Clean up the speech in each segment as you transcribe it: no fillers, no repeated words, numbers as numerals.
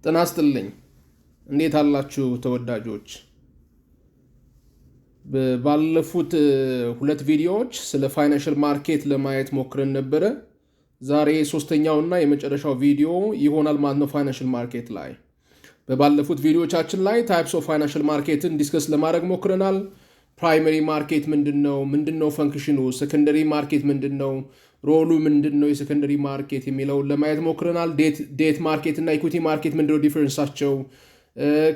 ጤና ይስጥልኝ እንዴት አላችሁ ተወዳጆች? ባለፉት ሁለት ቪዲዮዎች ስለ ፋይናንሻል ማርኬት ለማየት ሞክረን ነበረ። ዛሬ ሶስተኛውና የመጨረሻው ቪዲዮ ይሆናል ማለት ነው ፋይናንሻል ማርኬት ላይ። በባለፉት ቪዲዮዎቻችን ላይ ታይፕስ ኦፍ ፋይናንሻል ማርኬትን ዲስከስ ለማድረግ ሞክረናል። ፕራይመሪ ማርኬት ምንድነው ፈንክሽኑ፣ ሰከንደሪ ማርኬት ምንድነው፣ ሮሉ ምንድነው የሰከንደሪ ማርኬት የሚለውን ለማየት ሞክረናል። ዴት ማርኬት እና ኢኩዊቲ ማርኬት ምንድነው ዲፈረንሳቸው፣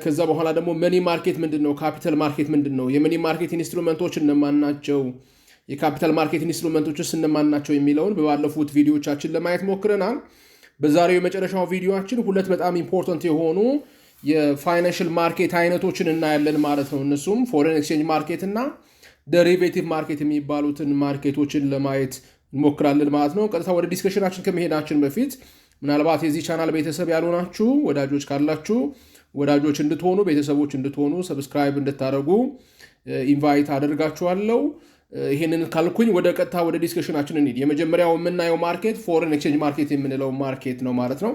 ከዛ በኋላ ደግሞ መኒ ማርኬት ምንድነው፣ ካፒታል ማርኬት ምንድነው፣ የመኒ ማርኬት ኢንስትሩመንቶች እነማን ናቸው፣ የካፒታል ማርኬት ኢንስትሩመንቶችስ እነማን ናቸው የሚለውን በባለፉት ቪዲዮዎቻችን ለማየት ሞክረናል። በዛሬው የመጨረሻው ቪዲዮአችን ሁለት በጣም ኢምፖርታንት የሆኑ የፋይናንሻል ማርኬት አይነቶችን እናያለን ማለት ነው። እነሱም ፎሬን ኤክስቼንጅ ማርኬት እና ደሪቬቲቭ ማርኬት የሚባሉትን ማርኬቶችን ለማየት እንሞክራለን ማለት ነው። ቀጥታ ወደ ዲስከሽናችን ከመሄዳችን በፊት ምናልባት የዚህ ቻናል ቤተሰብ ያልሆናችሁ ወዳጆች ካላችሁ ወዳጆች እንድትሆኑ ቤተሰቦች እንድትሆኑ ሰብስክራይብ እንድታደርጉ ኢንቫይት አደርጋችኋለሁ። ይሄንን ካልኩኝ ወደ ቀጥታ ወደ ዲስከሽናችን እንሂድ። የመጀመሪያው የምናየው ማርኬት ፎሬን ኤክስቼንጅ ማርኬት የምንለው ማርኬት ነው ማለት ነው።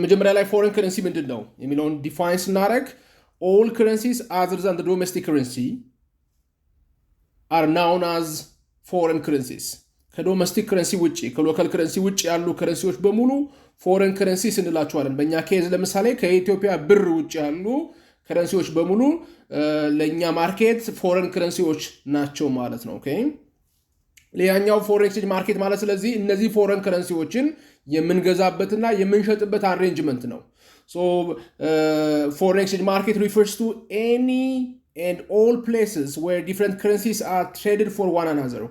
መጀመሪያ ላይ ፎሬን ከረንሲ ምንድን ነው የሚለውን ዲፋይን ስናደርግ ኦል ከረንሲስ አዘር ዛን ዶሜስቲክ ከረንሲ አር ናውን አዝ ፎሬን ከረንሲስ። ከዶሜስቲክ ከረንሲ ውጭ ከሎካል ከረንሲ ውጭ ያሉ ከረንሲዎች በሙሉ ፎሬን ከረንሲስ እንላቸዋለን። በእኛ ኬዝ ለምሳሌ ከኢትዮጵያ ብር ውጭ ያሉ ከረንሲዎች በሙሉ ለእኛ ማርኬት ፎሬን ከረንሲዎች ናቸው ማለት ነው። ሌላኛው ፎሬን ኤክስቼንጅ ማርኬት ማለት ስለዚህ እነዚህ ፎሬን ከረንሲዎችን የምንገዛበትና የምንሸጥበት አሬንጅመንት ነው። ፎሬን ኤክስቼንጅ ማርኬት ሪፈርስ ቱ ኤኒ and all places where different currencies are traded for one another.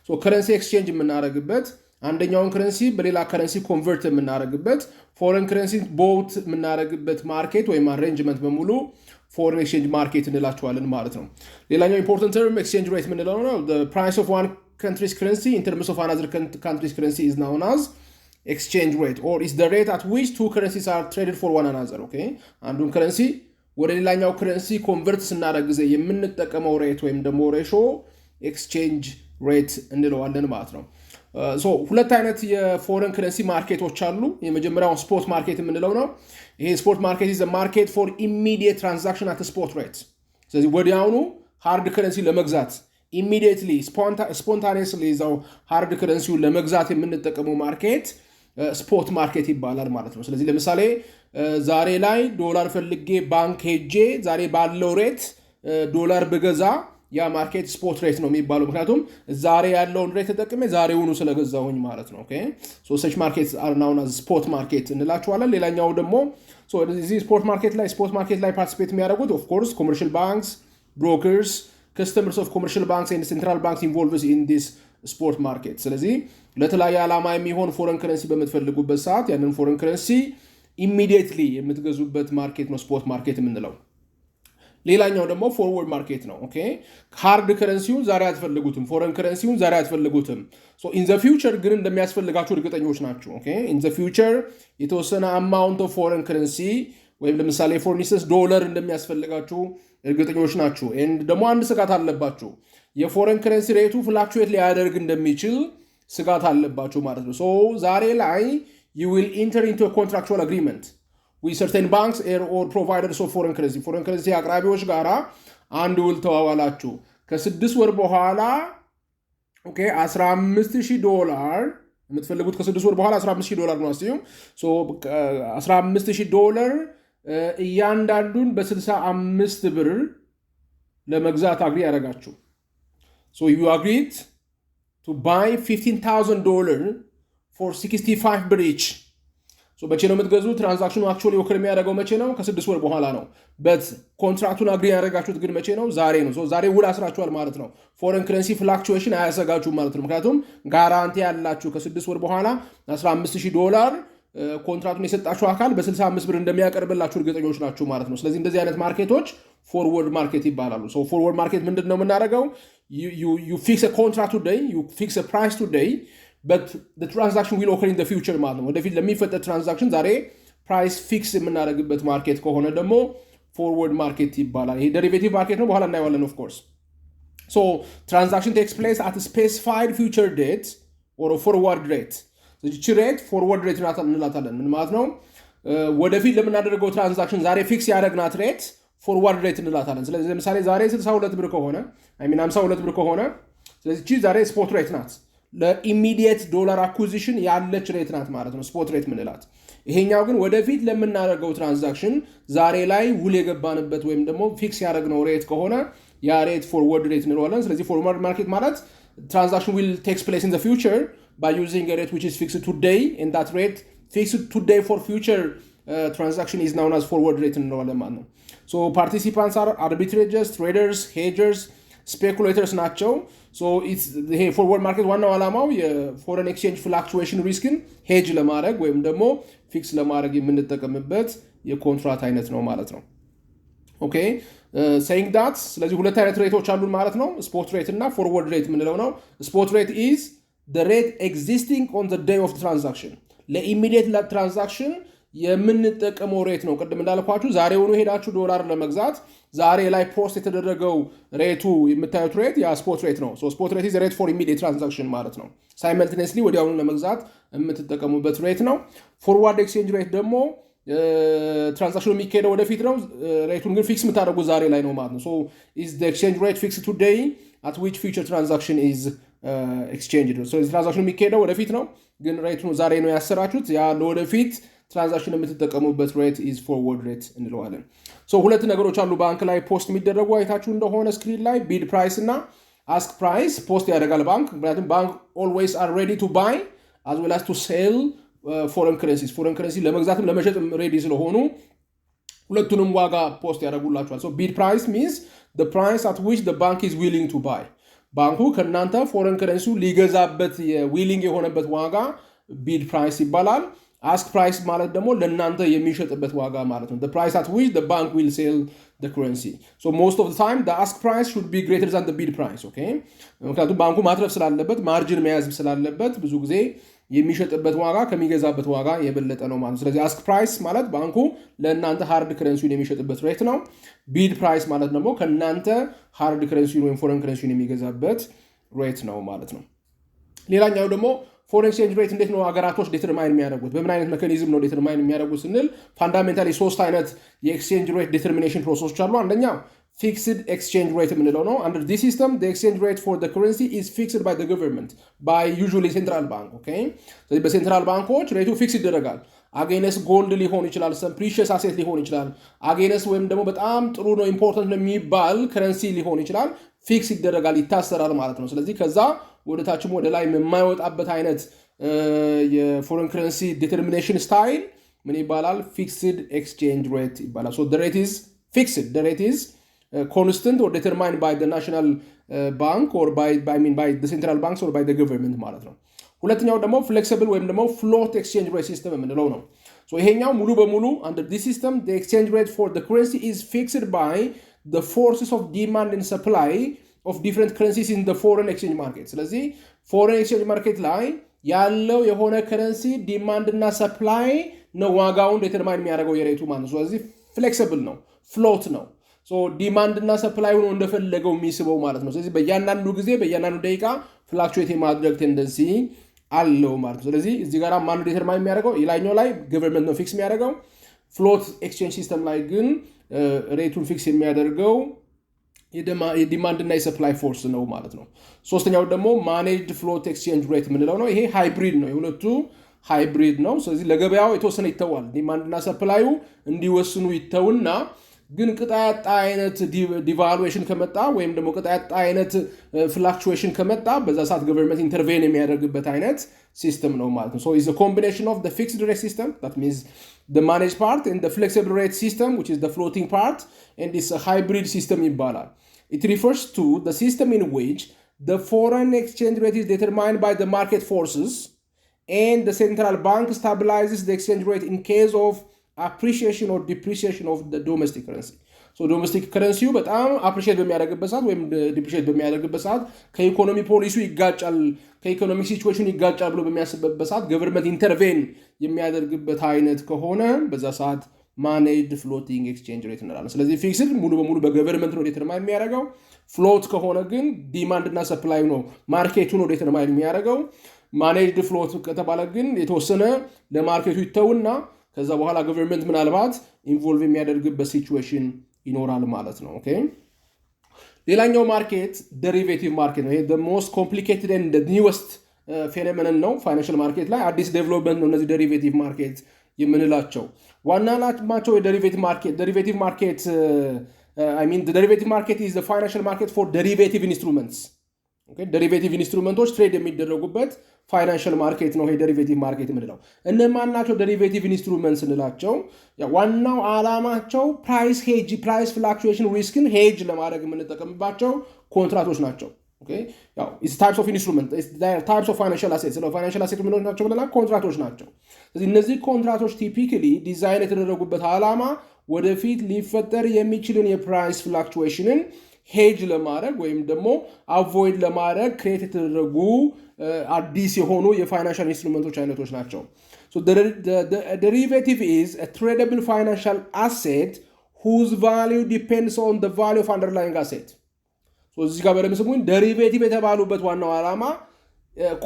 ከረንሲ ኤክስቼንጅ የምናደርግበት አንደኛውን ከረንሲ በሌላ ከረንሲ ኮንቨርት የምናደርግበት ፎሬን ከረንሲ ቦት የምናደርግበት ማርኬት ወይም አሬንጅመንት በሙሉ ፎሬን ኤክስቼንጅ ማርኬት እንላቸዋለን ማለት ነው። ሌላኛው ኢምፖርታንት ተርም ኤክስቼንጅ ሬት የምንለው ነው። the price of one country's currency in terms of another country's currency is known as exchange rate or is the rate at which two currencies are traded for one another. አንዱን ከረንሲ ወደ ሌላኛው ከረንሲ ኮንቨርት ስናደርግ ጊዜ የምንጠቀመው ሬት ወይም ደግሞ ሬሾ ኤክስቼንጅ ሬት እንለዋለን ማለት ነው። ሁለት አይነት የፎሬን ከረንሲ ማርኬቶች አሉ። የመጀመሪያው ስፖት ማርኬት የምንለው ነው። ይሄ ስፖት ማርኬት is a market for immediate transaction at a spot rate። ስለዚህ ወዲያውኑ ሃርድ ከረንሲ ለመግዛት ኢሚዲየትሊ ስፖንታኒየስሊ ይዘው ሃርድ ከረንሲውን ለመግዛት የምንጠቀመው ማርኬት ስፖት ማርኬት ይባላል ማለት ነው። ስለዚህ ለምሳሌ ዛሬ ላይ ዶላር ፈልጌ ባንክ ሄጄ ዛሬ ባለው ሬት ዶላር ብገዛ ያ ማርኬት ስፖት ሬት ነው የሚባለው። ምክንያቱም ዛሬ ያለውን ሬት ተጠቅሜ ዛሬውኑ ስለገዛሁኝ ማለት ነው። ሰች ማርኬት አር ናውን አዝ ስፖት ማርኬት እንላቸዋለን። ሌላኛው ደግሞ እዚህ ስፖት ማርኬት ላይ ፓርቲሲፔት የሚያደርጉት ኦፍ ኮርስ ኮመርሻል ባንክስ፣ ብሮከርስ፣ ከስተመርስ ኦፍ ኮመርሻል ባንክስ ኤንድ ሴንትራል ባንክስ ኢንቮልቭስ ኢን ዲስ ስፖርት ማርኬት። ስለዚህ ለተለያየ ዓላማ የሚሆን ፎሬን ከረንሲ በምትፈልጉበት ሰዓት ያንን ፎሬን ከረንሲ ኢሚዲየትሊ የምትገዙበት ማርኬት ነው ስፖት ማርኬት የምንለው። ሌላኛው ደግሞ ፎርወርድ ማርኬት ነው። ሃርድ ከረንሲውን ዛሬ አትፈልጉትም፣ ፎሬን ከረንሲውን ዛሬ አትፈልጉትም። ኢን ዘ ፊውቸር ግን እንደሚያስፈልጋችሁ እርግጠኞች ናቸው። ኢን ዘ ፊውቸር የተወሰነ አማውንት ኦፍ ፎሬን ከረንሲ ወይም ለምሳሌ ፎር ኢንስተንስ ዶላር እንደሚያስፈልጋችሁ እርግጠኞች ናችሁ። ደግሞ አንድ ስጋት አለባችሁ፣ የፎሬን ከረንሲ ሬቱ ፍላክቹዌት ሊያደርግ እንደሚችል ስጋት አለባችሁ ማለት ነው። ዛሬ ላይ you will enter into a contractual agreement with certain banks or providers of foreign currency አቅራቢዎች ጋራ አንድ ውል ተዋዋላችሁ። ከ6 ወር በኋላ $15,000 የምትፈልጉት ከ6 ወር በኋላ $15,000 ነው አስዩ። $15,000 እያንዳንዱን በ65 ብር ለመግዛት አግሪ ያደረጋችሁ። you agreed to buy $15,000 for 65 ብር each። መቼ ነው የምትገዙ? ትራንዛክሽኑ አክቹዋሊ ኦከር የሚያደርገው መቼ ነው? ከ6 ወር በኋላ ነው። በት ኮንትራክቱን አግሪ ያደረጋችሁት ግን መቼ ነው? ዛሬ ነው። ዛሬ ውል አስራችኋል ማለት ነው። ፎሬን ከረንሲ ፍላክቹዌሽን አያሰጋችሁም ማለት ነው። ምክንያቱም ጋራንቲ ያላችሁ ከ6 ወር በኋላ $15,000 ኮንትራክቱን የሰጣችሁ አካል በ65 ብር እንደሚያቀርብላችሁ እርግጠኞች ናችሁ ማለት ነው። ስለዚህ እንደዚህ አይነት ማርኬቶች ፎርወርድ ማርኬት ይባላሉ። ፎርወርድ ማርኬት ምንድን ነው የምናደርገው? you fix a contract today, you fix a price today, but the transaction will occur in the future ማለት ነው። ወደፊት ለሚፈጠር ትራንዛክሽን ዛሬ ፕራይስ ፊክስ የምናደርግበት ማርኬት ከሆነ ደግሞ ፎርወርድ ማርኬት ይባላል። ይሄ ደሪቬቲቭ ማርኬት ነው፣ በኋላ እናየዋለን ኦፍ ኮርስ። ትራንዛክሽን ቴክስ ፕሌስ አት ስፔሲፋይድ ፊውቸር ዴት ኦር ፎርዋርድ ሬት። እቺ ሬት ፎርወርድ ሬት እንላታለን። ምን ማለት ነው? ወደፊት ለምናደርገው ትራንዛክሽን ዛሬ ፊክስ ያደረግናት ሬት ፎርዋርድ ሬት እንላታለን። ስለዚህ ለምሳሌ ዛሬ 62 ብር ከሆነ 52 ብር ከሆነ ስለዚህ ዛሬ ስፖት ሬት ናት። ለኢሚዲየት ዶላር አኩዚሽን ያለች ሬት ናት ማለት ነው ስፖት ሬት ምንላት። ይሄኛው ግን ወደፊት ለምናደርገው ትራንዛክሽን ዛሬ ላይ ውል የገባንበት ወይም ደግሞ ፊክስ ያደረግነው ሬት ከሆነ ያ ሬት ፎርዋርድ ሬት እንለዋለን። ስለዚህ ፎርዋርድ ማርኬት ማለት transaction will take place in the future by using a rate which is fixed today, and that rate fixed today for future transaction is known as forward rate እንለዋለን ማለት ነው። So participants are arbitrators, traders, hedgers, speculators ናቸው። So it's ይሄ forward market ዋናው ዓላማው የፎሬን ኤክስቼንጅ ፍላክቹዌሽን ሪስክን ሄጅ ለማድረግ ወይም ደግሞ ፊክስ ለማድረግ የምንጠቀምበት የኮንትራት አይነት ነው ማለት ነው። ኦኬ saying that ስለዚህ ሁለት አይነት ሬቶች አሉን ማለት ነው። ስፖት ሬት እና ፎርወርድ ሬት የምንለው ነው። ስፖት ሬት is the rate existing on the day of the transaction ለኢሚዲየት ትራንዛክሽን የምንጠቀመው ሬት ነው። ቅድም እንዳልኳችሁ ዛሬውኑ ሄዳችሁ ዶላር ለመግዛት ዛሬ ላይ ፖስት የተደረገው ሬቱ የምታዩት ሬት ያ ስፖት ሬት ነው። ሶ ስፖት ሬት is the rate for immediate transaction ማለት ነው። ሳይመልቲኒየስሊ ወዲያውኑ ለመግዛት የምትጠቀሙበት ሬት ነው። ፎርዋርድ ኤክስቼንጅ ሬት ደግሞ ትራንዛክሽኑ የሚካሄደው ወደፊት ነው። ሬቱን ግን ፊክስ የምታደርጉ ዛሬ ላይ ነው ማለት ነው። ሶ is the exchange rate fixed today at which future transaction is exchanged። ሶ ትራንዛክሽኑ የሚካሄደው ወደፊት ነው፣ ግን ሬቱን ዛሬ ነው ያሰራችሁት። ያ ለወደፊት ትራንዛክሽን የምትጠቀሙበት ሬት is forward rate እንለዋለን። ሶ ሁለት ነገሮች አሉ ባንክ ላይ ፖስት የሚደረጉ አይታችሁ እንደሆነ ስክሪን ላይ ቢድ ፕራይስ እና አስክ ፕራይስ ፖስት ያደርጋል ባንክ። ምክንያቱም ባንክ always are ready to buy as well as to sell ፎሬን ከረንሲ ለመግዛትም ለመሸጥም ሬዲ ስለሆኑ ሁለቱንም ዋጋ ፖስት ያደርጉላችኋል። ሶ ቢድ ፕራይስ ሚንስ the price at which the bank is willing to buy ባንኩ ከእናንተ ፎሬን ከረንሲው ሊገዛበት ዊሊንግ የሆነበት ዋጋ ቢድ ፕራይስ ይባላል። አስክ ፕራይስ ማለት ደግሞ ለእናንተ የሚሸጥበት ዋጋ ማለት ነው። the price at which the bank will sell the currency. So most of the time the ask price should be greater than the bid price. Okay? ምክንያቱም ባንኩ ማትረፍ ስላለበት ማርጅን መያዝ ስላለበት ብዙ ጊዜ የሚሸጥበት ዋጋ ከሚገዛበት ዋጋ የበለጠ ነው ማለት ነው። ስለዚህ አስክ ፕራይስ ማለት ባንኩ ለእናንተ ሃርድ ከረንሲውን የሚሸጥበት ሬት ነው። ቢድ ፕራይስ ማለት ደግሞ ከእናንተ ሃርድ ከረንሲውን ወይም ፎሬን ከረንሲውን የሚገዛበት ሬት ነው ማለት ነው። ሌላኛው ደግሞ ፎሬን ኤክስቼንጅ ሬት እንዴት ነው ሀገራቶች ዲተርማይን የሚያደርጉት? በምን አይነት ሜካኒዝም ነው ዲተርማይን የሚያደርጉት ስንል ፋንዳሜንታሊ ሶስት አይነት የኤክስቼንጅ ሬት ዲተርሚኔሽን ፕሮሰሶች አሉ። አንደኛው ፊክስድ ኤክስቼንጅ ሬት የምንለው ነው። Under this system, the exchange rate for the currency is fixed by the government, by usually central bank. Okay? ስለዚህ በሴንትራል ባንኮች ሬቱ ፊክስ ይደረጋል። አጌነስ ጎልድ ሊሆን ይችላል፣ ሰም ፕሪሺየስ አሴት ሊሆን ይችላል፣ አጌነስ ወይም ደግሞ በጣም ጥሩ ነው ኢምፖርታንት ነው የሚባል ከረንሲ ሊሆን ይችላል። ፊክስ ይደረጋል፣ ይታሰራል ማለት ነው። ስለዚህ ከዛ ወደ ታችም ወደ ላይ የማይወጣበት አይነት የፎሬን ከረንሲ ዲተርሚኔሽን ስታይል ምን ይባላል? ፊክስድ ኤክስቼንጅ ሬት ይባላል። So the rate is fixed. The rate is constant or determined by the national bank or by the central banks or by the government ማለት ነው። ሁለተኛው ደግሞ flexible ወይም ደግሞ float exchange rate system የምንለው ነው። So ይሄኛው ሙሉ በሙሉ under this system the exchange rate for the currency is fixed by the forces of demand and supply of different currencies in the foreign exchange market። ስለዚህ foreign exchange market ላይ ያለው የሆነ ከረንሲ ዲማንድ እና ሰፕላይ ነው ዋጋውን ዲተርማይን የሚያደርገው የሬቱ ማለት ነው። ስለዚህ flexible ነው፣ ፍሎት ነው። ዲማንድ እና ሰፕላይ ሆኖ እንደፈለገው የሚስበው ማለት ነው። ስለዚህ በእያንዳንዱ ጊዜ በእያንዳንዱ ደቂቃ ፍላክቹዌት የማድረግ ቴንደንሲ አለው ማለት ነው። ስለዚህ እዚህ ጋር ማን ዲተርማይን የሚያደርገው? የላይኛው ላይ ገቨርንመንት ነው ፊክስ የሚያደርገው። ፍሎት ኤክስቼንጅ ሲስተም ላይ ግን ሬቱን ፊክስ የሚያደርገው የዲማንድ እና የሰፕላይ ፎርስ ነው ማለት ነው። ሶስተኛው ደግሞ ማኔጅድ ፍሎት ኤክስቼንጅ ሬት የምንለው ነው። ይሄ ሃይብሪድ ነው፣ የሁለቱ ሃይብሪድ ነው። ስለዚህ ለገበያው የተወሰነ ይተዋል። ዲማንድ እና ሰፕላዩ እንዲወስኑ ይተውና ግን ቅጣያጣ አይነት ዲቫሉዌሽን ከመጣ ወይም ደግሞ ቅጣያጣ አይነት ፍላክቹዌሽን ከመጣ በዛ ሰዓት ገቨርንመንት ኢንተርቬን የሚያደርግበት አይነት ሲስተም ነው ማለት ነው። So it's a combination of the fixed rate system, that means the managed part, and the flexible rate system, which is the floating part, and it's a hybrid system ይባላል. It refers to the system in which the foreign exchange rate is determined by the market forces and the central bank stabilizes the exchange rate in case of appreciation or depreciation of the domestic currency. So domestic currency በጣም appreciate በሚያደርግበት ሰዓት ወይም depreciate በሚያደርግበት ሰዓት ከኢኮኖሚ ፖሊሲው ይጋጫል፣ ከኢኮኖሚክ ሲቹዌሽን ይጋጫል ብሎ በሚያስብበት ሰዓት ገቨርንመንት ኢንተርቬን የሚያደርግበት አይነት ከሆነ በዛ ሰዓት ማኔጅድ ፍሎቲንግ ኤክስቼንጅ ሬት እንላለን። ስለዚህ ፊክስድ ሙሉ በሙሉ በገቨርንመንት ነው ዲተርማይን የሚያደርገው። ፍሎት ከሆነ ግን ዲማንድ እና ሰፕላይ ነው ማርኬቱ ነው ዲተርማይን የሚያደርገው። ማኔጅድ ፍሎት ከተባለ ግን የተወሰነ ለማርኬቱ ይተውና ከዛ በኋላ ገቨርንመንት ምናልባት ኢንቮልቭ የሚያደርግበት ሲቹዌሽን ይኖራል ማለት ነው። ኦኬ ሌላኛው ማርኬት ደሪቬቲቭ ማርኬት ነው። ይሄ the most complicated and the newest phenomenon ነው ፋይናንሻል ማርኬት ላይ አዲስ ዴቨሎፕመንት ነው እነዚህ ደሪቬቲቭ ማርኬት የምንላቸው። ዋና ዓላማቸው የደሪቬቲቭ ማርኬት the derivative market is the financial market for derivative instruments. Okay derivative instruments ትሬድ የሚደረጉበት ፋይናንሻል ማርኬት ነው ይሄ ደሪቬቲቭ ማርኬት የምንለው። እነማን ናቸው ደሪቬቲቭ ኢንስትሩመንትስ እንላቸው? ዋናው ዓላማቸው ፕራይስ ፍላክቹዌሽን ሪስክን ሄጅ ለማድረግ የምንጠቀምባቸው ኮንትራክቶች ናቸው። Okay ያው it's types of instrument it's types of financial assets ነው financial assets ምን ናቸው ብለናል? ኮንትራክቶች ናቸው። ስለዚህ እነዚህ ኮንትራክቶች ቲፒካሊ ዲዛይን የተደረጉበት ዓላማ ወደፊት ሊፈጠር የሚችልን የፕራይስ ፍላክቹዌሽንን ሄጅ ለማድረግ ወይም ደግሞ አቮይድ ለማድረግ ክሬት የተደረጉ አዲስ የሆኑ የፋይናንሻል ኢንስትሩመንቶች አይነቶች ናቸው። So the derivative is a tradable financial asset whose value depends on the value of underlying asset. So እዚህ ጋር በደምብ ስሙኝ። ደሪቬቲቭ የተባሉበት ዋናው ዓላማ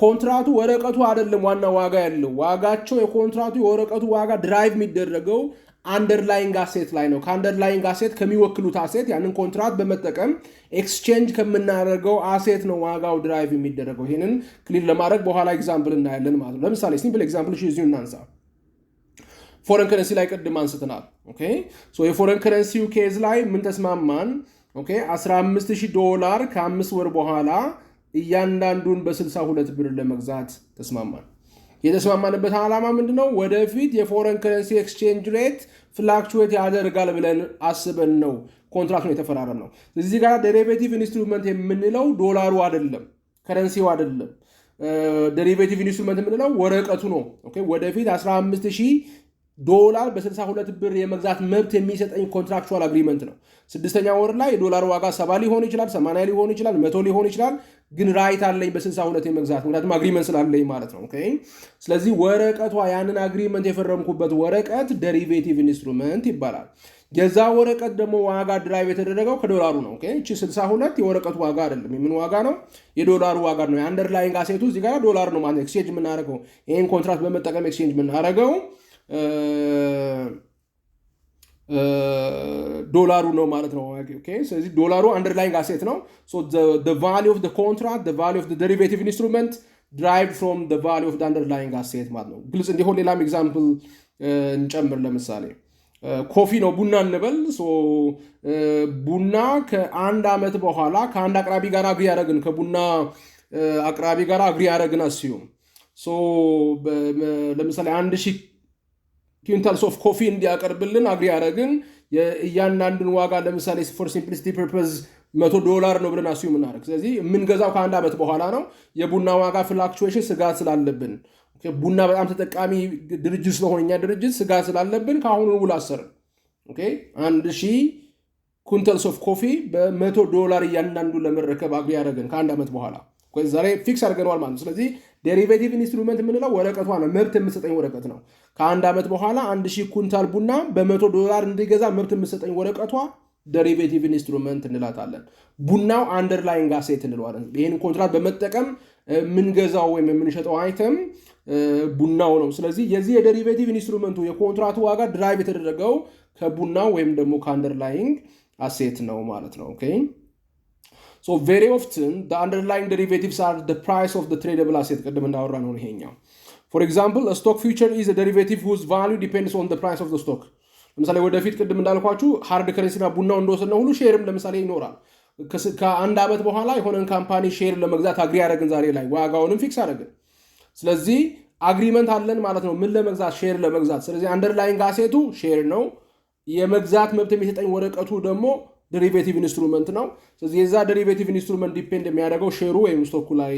ኮንትራቱ ወረቀቱ አይደለም ዋና ዋጋ ያለው ዋጋቸው የኮንትራቱ የወረቀቱ ዋጋ ድራይቭ የሚደረገው አንደርላይንግ አሴት ላይ ነው። ከአንደርላይንግ አሴት ከሚወክሉት አሴት ያንን ኮንትራክት በመጠቀም ኤክስቼንጅ ከምናደርገው አሴት ነው ዋጋው ድራይቭ የሚደረገው። ይሄንን ክሊር ለማድረግ በኋላ ኤግዛምፕል እናያለን ማለት ነው። ለምሳሌ ሲምፕል ኤግዛምፕል እዚሁ እናንሳ። ፎረን ከረንሲ ላይ ቅድም አንስተናል። ኦኬ ሶ የፎረን ከረንሲው ኬዝ ላይ ምን ተስማማን? ኦኬ $15,000 ከ5 ወር በኋላ እያንዳንዱን በ62 ብር ለመግዛት ተስማማን። የተስማማንበት ዓላማ ምንድነው? ወደፊት የፎረን ከረንሲ ኤክስቼንጅ ሬት ፍላክቹዌት ያደርጋል ብለን አስበን ነው ኮንትራክቱን የተፈራረምነው። እዚህ ጋር ዴሪቬቲቭ ኢንስትሩመንት የምንለው ዶላሩ አይደለም፣ ከረንሲው አይደለም። ዴሪቬቲቭ ኢንስትሩመንት የምንለው ወረቀቱ ነው። ኦኬ ወደፊት $15,000 በ62 ብር የመግዛት መብት የሚሰጠኝ ኮንትራክቹዋል አግሪመንት ነው። ስድስተኛ ወር ላይ የዶላር ዋጋ 70 ሊሆን ይችላል፣ 80 ሊሆን ይችላል፣ 100 ሊሆን ይችላል። ግን ራይት አለኝ በ62 የመግዛት ምክንያቱም አግሪመንት ስላለኝ ማለት ነው። ኦኬ ስለዚህ ወረቀቷ ያንን አግሪመንት የፈረምኩበት ወረቀት ዴሪቬቲቭ ኢንስትሩመንት ይባላል። የዛ ወረቀት ደግሞ ዋጋ ድራይቭ የተደረገው ከዶላሩ ነው። ኦኬ እቺ 62 የወረቀቱ ዋጋ አይደለም። የምን ዋጋ ነው? የዶላሩ ዋጋ ነው። የአንደርላይንግ አሴቱ እዚህ ጋር ዶላር ነው ማለት ኤክስቼንጅ የምናደርገው ይሄን ኮንትራክት በመጠቀም ኤክስቼንጅ የምናደርገው ዶላሩ ነው ማለት ነው። ኦኬ ስለዚህ ዶላሩ አንደርላይንግ አሴት ነው። ሶ the value of the contract the value of the derivative instrument derived from the value of the underlying asset ማለት ነው። ግልጽ እንዲሆን ሌላም ኤግዛምፕል እንጨምር። ለምሳሌ ኮፊ ነው ቡና እንበል። ሶ ቡና ከአንድ ዓመት በኋላ ከአንድ አቅራቢ ጋር አግሪ ያደረግን ከቡና አቅራቢ ጋር አግሪ ያደረግን አስዩም ሶ ለምሳሌ 1000 ኩንታልስ ኦፍ ኮፊ እንዲያቀርብልን አግሪ ያደረግን እያንዳንዱን ዋጋ ለምሳሌ ፎር ሲምፕሊሲቲ ፐርፐዝ $100 ነው ብለን አስዩም እናደርግ። ስለዚህ የምንገዛው ከአንድ ዓመት በኋላ ነው። የቡና ዋጋ ፍላክቹዌሽን ስጋት ስላለብን ቡና በጣም ተጠቃሚ ድርጅት ስለሆነ እኛ ድርጅት ስጋት ስላለብን ከአሁኑ ውል አሰርን። ኦኬ 1000 ኩንታልስ ኦፍ ኮፊ በ$100 እያንዳንዱ ለመረከብ አግሪ ያደረግን ከአንድ ዓመት በኋላ ዛሬ ፊክስ አድርገነዋል ማለት ነው። ስለዚህ ዴሪቬቲቭ ኢንስትሩመንት የምንለው ወረቀቷ ነው፣ መብት የምትሰጠኝ ወረቀት ነው። ከአንድ ዓመት በኋላ 1000 ኩንታል ቡና በ$100 እንዲገዛ መብት የምትሰጠኝ ወረቀቷ ዴሪቬቲቭ ኢንስትሩመንት እንላታለን። ቡናው አንደርላይንግ አሴት እንለዋለን። ይህን ኮንትራክት በመጠቀም የምንገዛው ወይም የምንሸጠው አይተም ቡናው ነው። ስለዚህ የዚህ የዴሪቬቲቭ ኢንስትሩመንቱ የኮንትራክቱ ዋጋ ድራይቭ የተደረገው ከቡናው ወይም ደግሞ ከአንደርላይንግ አሴት ነው ማለት ነው። ኦኬ So very often the underlying derivatives are the price of the tradable asset ቅድም እንዳወራ ነው ይሄኛው። For example a stock future is a derivative whose value depends on the price of the stock። ለምሳሌ ወደፊት ቅድም እንዳልኳችሁ ሃርድ ከረንሲና ቡናው እንደወሰድነው ሁሉ ሼርም ለምሳሌ ይኖራል። ከአንድ ዓመት በኋላ የሆነን ካምፓኒ ሼር ለመግዛት አግሪ ያደረግን ዛሬ ላይ ዋጋውንም ፊክስ አደረግን። ስለዚህ አግሪመንት አለን ማለት ነው ምን ለመግዛት ሼር ለመግዛት። ስለዚህ አንደርላይንግ አሴቱ ሼር ነው። የመግዛት መብት የሚሰጠኝ ወረቀቱ ደግሞ ዴሪቬቲቭ ኢንስትሩመንት ነው። ስለዚህ የዛ ዴሪቬቲቭ ኢንስትሩመንት ዲፔንድ የሚያደርገው ሼሩ ወይም ስቶኩ ላይ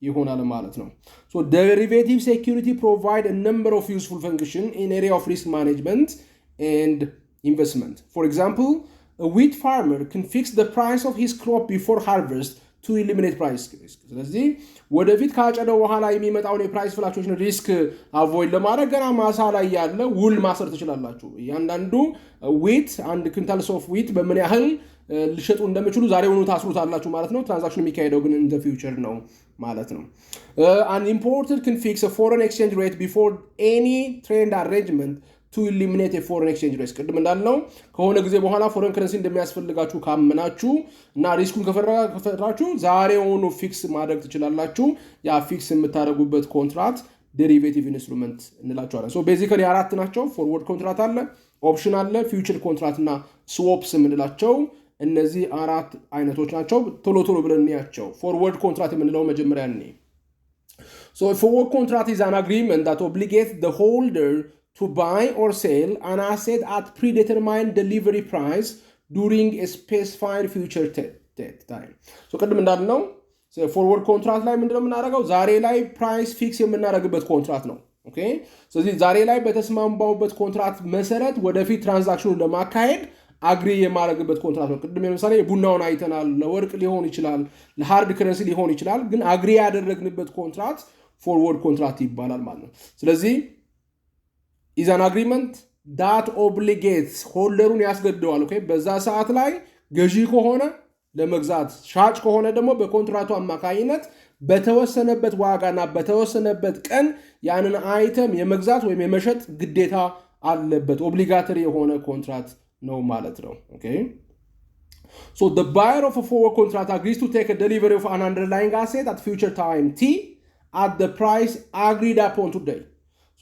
ይሆናል ማለት ነው። ሶ ዴሪቬቲቭ ሴኩሪቲ ፕሮቫይድ a number of useful function in area of risk management and investment. For example, a wheat farmer can fix the price of his crop before harvest to eliminate price risk. ስለዚህ ወደፊት ካጨደው በኋላ የሚመጣውን የፕራይስ ፍላክቹዌሽን ሪስክ አቮይድ ለማድረግ ገና ማሳ ላይ ያለ ውል ማሰር ትችላላችሁ። እያንዳንዱ ዊት አንድ ኩንታል ኦፍ ዊት በምን ያህል ሊሸጡ እንደሚችሉ ዛሬውኑ ታስሩታላችሁ ማለት ነው። ትራንዛክሽን የሚካሄደው ግን in the future ነው ማለት ነው። An importer can fix a foreign exchange rate before any trade arrangement to eliminate a foreign exchange risk ቅድም እንዳልነው ከሆነ ጊዜ በኋላ ፎሬን ከረንሲ እንደሚያስፈልጋችሁ ካመናችሁ እና ሪስኩን ከፈራችሁ ዛሬውኑ ፊክስ ማድረግ ትችላላችሁ ያ ፊክስ የምታደርጉበት ኮንትራክት ዴሪቬቲቭ ኢንስትሩመንት እንላቸዋለን ሶ ቤዚካሊ አራት ናቸው ፎርወርድ ኮንትራክት አለ ኦፕሽን አለ ፊውቸር ኮንትራክት እና ስዋፕስ የምንላቸው እነዚህ አራት አይነቶች ናቸው ቶሎ ብለን እንያቸው ፎርወርድ ኮንትራክት የምንለው መጀመሪያ እንይ So a forward contract is an agreement that obligates the holder to buy or sell an asset at predetermined delivery price during a specified future time. So ቅድም እንዳልነው forward contract ላይ ምንድነው የምናደርገው ዛሬ ላይ ፕራይስ ፊክስ የምናደርግበት ኮንትራክት ነው ኦኬ ስለዚህ ዛሬ ላይ በተስማማውበት ኮንትራክት መሰረት ወደፊት ትራንዛክሽኑን ለማካሄድ አግሪ የማድረግበት ኮንትራክት ነው ቅድም ለምሳሌ የቡናውን አይተናል ለወርቅ ሊሆን ይችላል ለሃርድ ከረንሲ ሊሆን ይችላል ግን አግሪ ያደረግንበት ኮንትራክት forward contract ይባላል ማለት ነው ስለዚህ is an agreement that obligates holderun ያስገድደዋል ኦኬ በዛ ሰዓት ላይ ገዢ ከሆነ ለመግዛት ሻጭ ከሆነ ደግሞ በኮንትራክቱ አማካኝነት በተወሰነበት ዋጋና በተወሰነበት ቀን ያንን አይተም የመግዛት ወይም የመሸጥ ግዴታ አለበት ኦብሊጋቶሪ የሆነ ኮንትራክት ነው ማለት ነው ኦኬ so the buyer of a forward contract agrees to take a delivery of an underlying asset at future time t at the price agreed upon today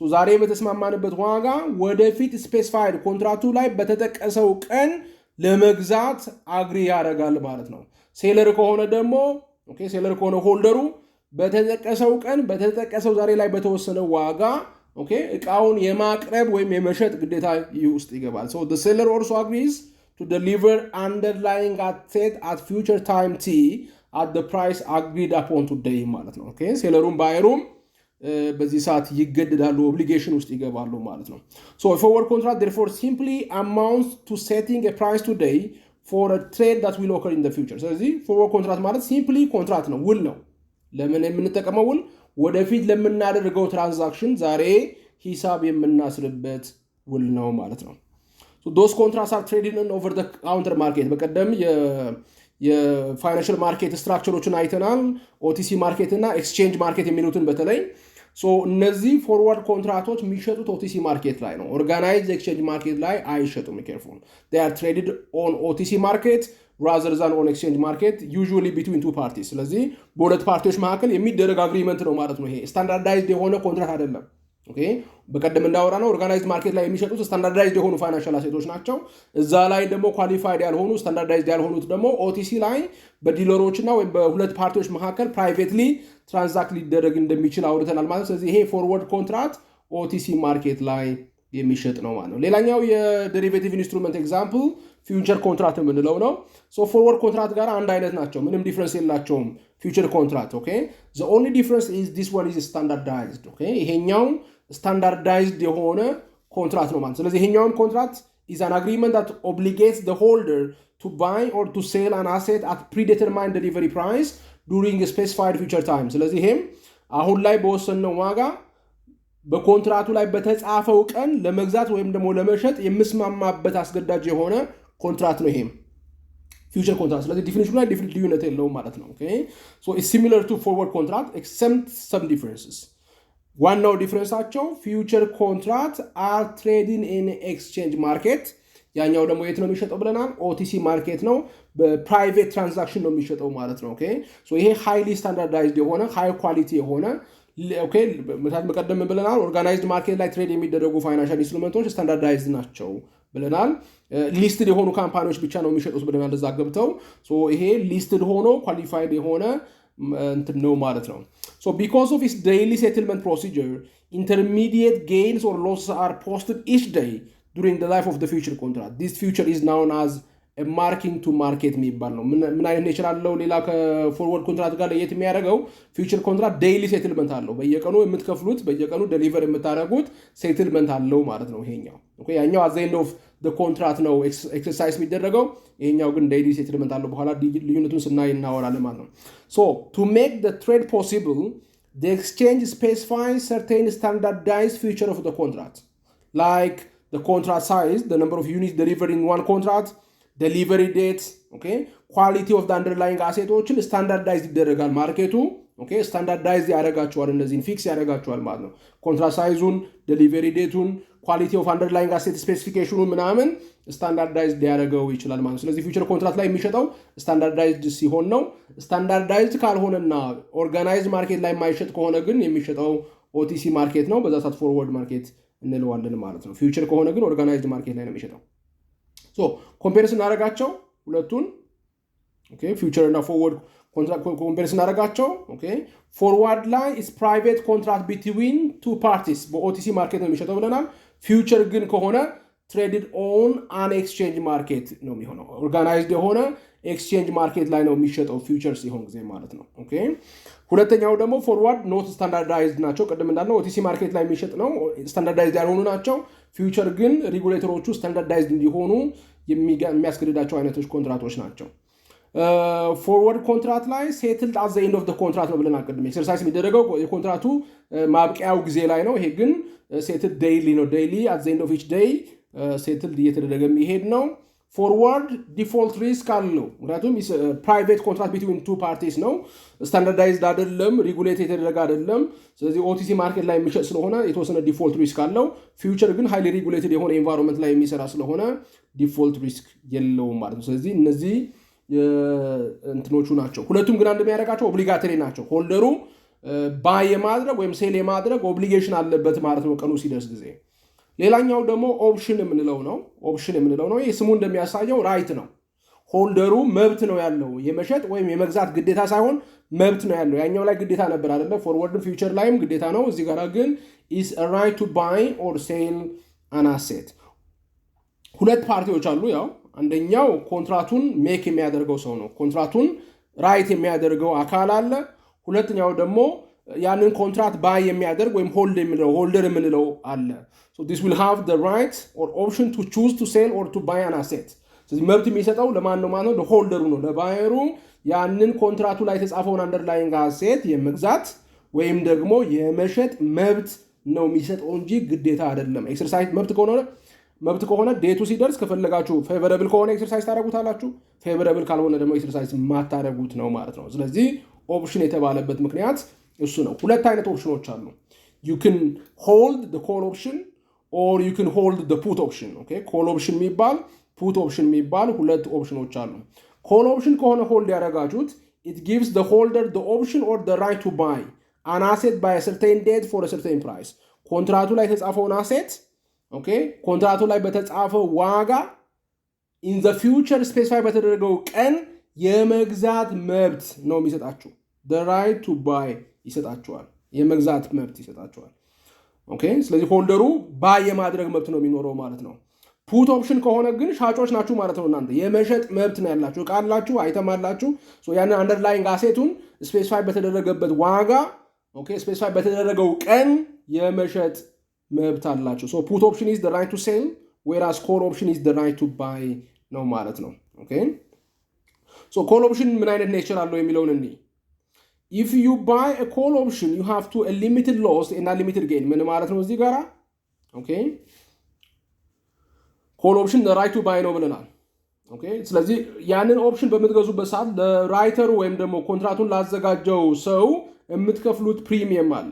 so ዛሬ በተስማማንበት ዋጋ ወደፊት ስፔሲፋይድ ኮንትራክቱ ላይ በተጠቀሰው ቀን ለመግዛት አግሪ ያደርጋል ማለት ነው ሴለር ከሆነ ደግሞ ኦኬ ሴለር ከሆነ ሆልደሩ በተጠቀሰው ቀን በተጠቀሰው ዛሬ ላይ በተወሰነው ዋጋ ኦኬ እቃውን የማቅረብ ወይም የመሸጥ ግዴታ ውስጥ ይገባል so the seller also agrees to deliver underlying asset at future time t at the price agreed upon today ማለት ነው ኦኬ ሴለሩም ባየሩም በዚህ ሰዓት ይገደዳሉ ኦብሊጌሽን ውስጥ ይገባሉ ማለት ነው so a forward contract therefore simply amounts to setting a price today for a trade that will occur in the future ስለዚህ forward contract ማለት simply contract ነው ውል ነው ለምን የምንጠቀመው ውል ወደፊት ለምናደርገው ትራንዛክሽን ዛሬ ሂሳብ የምናስርበት ውል ነው ማለት ነው so those contracts are traded on over the counter market በቀደም የፋይናንሻል ማርኬት ስትራክቸሮችን አይተናል ኦቲሲ ማርኬት እና ኤክስቼንጅ ማርኬት የሚሉትን በተለይ ሶ እነዚህ ፎርዋርድ ኮንትራክቶች የሚሸጡት ኦቲሲ ማርኬት ላይ ነው ኦርጋናይዝድ ኤክስቼንጅ ማርኬት ላይ አይሸጡም ኬርፉል they are traded on OTC market rather than on exchange market usually between two parties ስለዚህ በሁለት ፓርቲዎች መካከል የሚደረግ አግሪመንት ነው ማለት ነው ይሄ ስታንዳርዳይዝድ የሆነ ኮንትራክት አይደለም ኦኬ በቀደም እንዳወራ ነው ኦርጋናይዝድ ማርኬት ላይ የሚሸጡት ስታንዳርዳይዝድ የሆኑ ፋይናንሻል አሴቶች ናቸው እዛ ላይ ደግሞ ኳሊፋይድ ያልሆኑ ስታንዳርዳይዝድ ያልሆኑት ደግሞ ኦቲሲ ላይ በዲለሮችና ወይ በሁለት ፓርቲዎች መካከል ፕራይቬትሊ ትራንዛክት ሊደረግ እንደሚችል አውርተናል ማለት ስለዚህ ይሄ ፎርወርድ ኮንትራክት ኦቲሲ ማርኬት ላይ የሚሸጥ ነው ማለት ነው ሌላኛው የዴሪቬቲቭ ኢንስትሩመንት ኤግዛምፕል ፊውቸር ኮንትራክት የምንለው ነው ሶ ፎርወርድ ኮንትራክት ጋር አንድ አይነት ናቸው ምንም ዲፈረንስ የላቸውም ፊውቸር ኮንትራክት ኦኬ the only difference is this one is standardized ኦኬ ይሄኛው standardized የሆነ ኮንትራክት ነው ማለት ስለዚህ ይሄኛው ኮንትራክት is an agreement that obligates the holder to buy or to sell an asset at predetermined delivery price during a specified future time ስለዚህ ይሄም አሁን ላይ በወሰነው ዋጋ በኮንትራክቱ ላይ በተጻፈው ቀን ለመግዛት ወይም ደግሞ ለመሸጥ የምስማማበት አስገዳጅ የሆነ ኮንትራክት ነው ይሄም future contract ስለዚህ ዲፊኒሽኑ ላይ ዲፍረንት ልዩነት የለውም ማለት ነው ኦኬ so it's similar to forward contract except some differences ዋናው ዲፈረንሳቸው future contract are trading in exchange market ያኛው ደግሞ የት ነው የሚሸጠው ብለናል OTC ማርኬት ነው በፕራይቬት ትራንዛክሽን ነው የሚሸጠው ማለት ነው ኦኬ so ይሄ highly standardized የሆነ high quality የሆነ ኦኬ መቀደም ብለናል ኦርጋናይዝድ ማርኬት ላይ ትሬድ የሚደረጉ ፋይናንሻል ኢንስትሩመንቶች ስታንዳርዳይዝድ ናቸው ብለናል ሊስትድ የሆኑ ካምፓኒዎች ብቻ ነው የሚሸጡት ብለናል እዛ ገብተው ሶ ይሄ ሊስትድ ሆኖ ኳሊፋይድ የሆነ እንትን ነው ማለት ነው so because of its daily settlement procedure intermediate gains or losses are posted each day during the life of the future contract this future is known as a marking to market የሚባል ነው ምን አይነት ኔቸር አለው ሌላ ከፎርወርድ ኮንትራክት ጋር ለየት የሚያደርገው ፊውቸር ኮንትራክት ዴይሊ ሴትልመንት አለው በየቀኑ የምትከፍሉት በየቀኑ ዴሊቨር የምታደርጉት ሴትልመንት አለው ማለት ነው ይሄኛው ኦኬ ያኛው at the end of the contract ነው ኤክሰርሳይዝ የሚደረገው ይሄኛው ግን ዴይሊ ሴትልመንት አለው በኋላ ልዩነቱን ስናይ እናወራለን ማለት ነው so to make the trade possible the exchange specifies certain standardized feature of the contract like the contract size the number of units delivered in one contract delivery dates okay quality of the underlying assetoችን standardized ይደረጋል ማርኬቱ ኦኬ ስታንዳርዳይዝ ያደርጋቸዋል እነዚህን ፊክስ ያደርጋቸዋል ማለት ነው ኮንትራት ሳይዙን ዴሊቨሪ ዴቱን ኳሊቲ ኦፍ አንደርላይንግ አሴት ስፔሲፊኬሽኑ ምናምን ስታንዳርዳይዝድ ሊያደርገው ይችላል ማለት ነው ስለዚህ ፊውቸር ኮንትራት ላይ የሚሸጠው ስታንዳርዳይዝድ ሲሆን ነው ስታንዳርዳይዝድ ካልሆነና ኦርጋናይዝድ ማርኬት ላይ የማይሸጥ ከሆነ ግን የሚሸጠው ኦቲሲ ማርኬት ነው በዛ ሰዓት ፎርወርድ ማርኬት እንለዋለን ማለት ነው ፊውቸር ከሆነ ግን ኦርጋናይዝድ ማርኬት ላይ ነው የሚሸጠው ሶ ኮምፔር ስናደርጋቸው ሁለቱን ኦኬ ፊውቸር እና ፎርወርድ ኮንትራክት ኮምፔር ስናደርጋቸው ኦኬ ፎርዋርድ ላይ is private contract between two parties በኦቲሲ ማርኬት ነው የሚሸጠው ብለናል ፊውቸር ግን ከሆነ traded on an exchange market ነው የሚሆነው ኦርጋናይዝድ የሆነ ኤክስቼንጅ ማርኬት ላይ ነው የሚሸጠው ፊውቸር ሲሆን ጊዜ ማለት ነው ኦኬ ሁለተኛው ደግሞ ፎርዋርድ ኖት ስታንዳርዳይዝድ ናቸው ቀደም እንዳልነው ኦቲሲ ማርኬት ላይ የሚሸጥ ነው ስታንዳርዳይዝድ ያልሆኑ ናቸው ፊውቸር ግን ሬጉሌተሮቹ ስታንዳርዳይዝድ እንዲሆኑ የሚያስገድዳቸው አይነቶች ኮንትራክቶች ናቸው forward contract ላይ settled at the end of the contract ነው ብለናል ቀድሜ ኤክሰርሳይዝ የሚደረገው የኮንትራክቱ ማብቂያው ጊዜ ላይ ነው ይሄ ግን settled daily ነው daily at the end of each day settled እየተደረገ የሚሄድ ነው forward default risk አለው ምክንያቱም private contract between two parties ነው standardized አይደለም regulate የተደረገ አይደለም ስለዚህ OTC ማርኬት ላይ የሚሸጥ ስለሆነ የተወሰነ default risk አለው future ግን highly regulated የሆነ environment ላይ የሚሰራ ስለሆነ default risk የለውም ማለት ነው ስለዚህ እነዚህ እንትኖቹ ናቸው ሁለቱም ግን አንድ የሚያደርጋቸው ኦብሊጋተሪ ናቸው ሆልደሩ ባይ የማድረግ ወይም ሴል የማድረግ ኦብሊጌሽን አለበት ማለት ነው ቀኑ ሲደርስ ጊዜ ሌላኛው ደግሞ ኦፕሽን የምንለው ነው ይህ ስሙ እንደሚያሳየው ራይት ነው ሆልደሩ መብት ነው ያለው የመሸጥ ወይም የመግዛት ግዴታ ሳይሆን መብት ነው ያለው ያኛው ላይ ግዴታ ነበር አይደለ ፎርወርድ ፊውቸር ላይም ግዴታ ነው እዚህ ጋር ግን is a right to buy or sell an asset ሁለት ፓርቲዎች አሉ ያው አንደኛው ኮንትራቱን ሜክ የሚያደርገው ሰው ነው ኮንትራቱን ራይት የሚያደርገው አካል አለ ሁለተኛው ደግሞ ያንን ኮንትራት ባይ የሚያደርግ ወይም ሆልደር የምንለው አለ so this will have the right or option to choose to sell or to buy an asset ስለዚህ መብት የሚሰጠው ለማን ነው ማለት ነው ለሆልደሩ ነው ለባየሩ ያንን ኮንትራቱ ላይ የተጻፈውን አንደርላይንግ አሴት የመግዛት ወይም ደግሞ የመሸጥ መብት ነው የሚሰጠው እንጂ ግዴታ አይደለም ኤክሰርሳይዝ መብት ከሆነ ዴቱ ሲደርስ ከፈለጋችሁ ፌቨረብል ከሆነ ኤክሰርሳይዝ ታደርጉታላችሁ ፌቨረብል ካልሆነ ደግሞ ኤክሰርሳይዝ ማታደርጉት ነው ማለት ነው ስለዚህ ኦፕሽን የተባለበት ምክንያት እሱ ነው ሁለት አይነት ኦፕሽኖች አሉ you can hold the call option or you can hold the put option okay call option የሚባል put option የሚባል ሁለት ኦፕሽኖች አሉ call option ከሆነ ሆልድ ያደረጋችሁት it gives the holder the option or the right to buy an asset by a certain date for a certain price ኮንትራቱ ላይ የተጻፈውን አሴት ኦኬ ኮንትራቱ ላይ በተጻፈው ዋጋ in the future specify በተደረገው ቀን የመግዛት መብት ነው የሚሰጣችሁ the right to buy ይሰጣችኋል የመግዛት መብት ይሰጣችኋል ኦኬ ስለዚህ ሆልደሩ ባይ የማድረግ መብት ነው የሚኖረው ማለት ነው ፑት ኦፕሽን ከሆነ ግን ሻጮች ናችሁ ማለት ነው እናንተ የመሸጥ መብት ነው ያላችሁ ቃላችሁ አይተማላችሁ ሶ ያን አንደርላይንግ አሴቱን ስፔሲፋይ በተደረገበት ዋጋ ኦኬ ስፔሲፋይ በተደረገው ቀን የመሸጥ መብት አላችሁ so put option is the right to sell whereas call option is the right to buy ነው ማለት ነው okay so call option ምን አይነት ኔቸር አለው የሚለውን እንይ if you buy a call option you have to a limited loss and unlimited gain ምን ማለት ነው እዚህ ጋራ okay call option the right to buy ነው ብለናል okay ስለዚህ ያንን ኦፕሽን በምትገዙበት ሰዓት ለራይተሩ ወይም ደግሞ ኮንትራቱን ላዘጋጀው ሰው የምትከፍሉት ፕሪሚየም አለ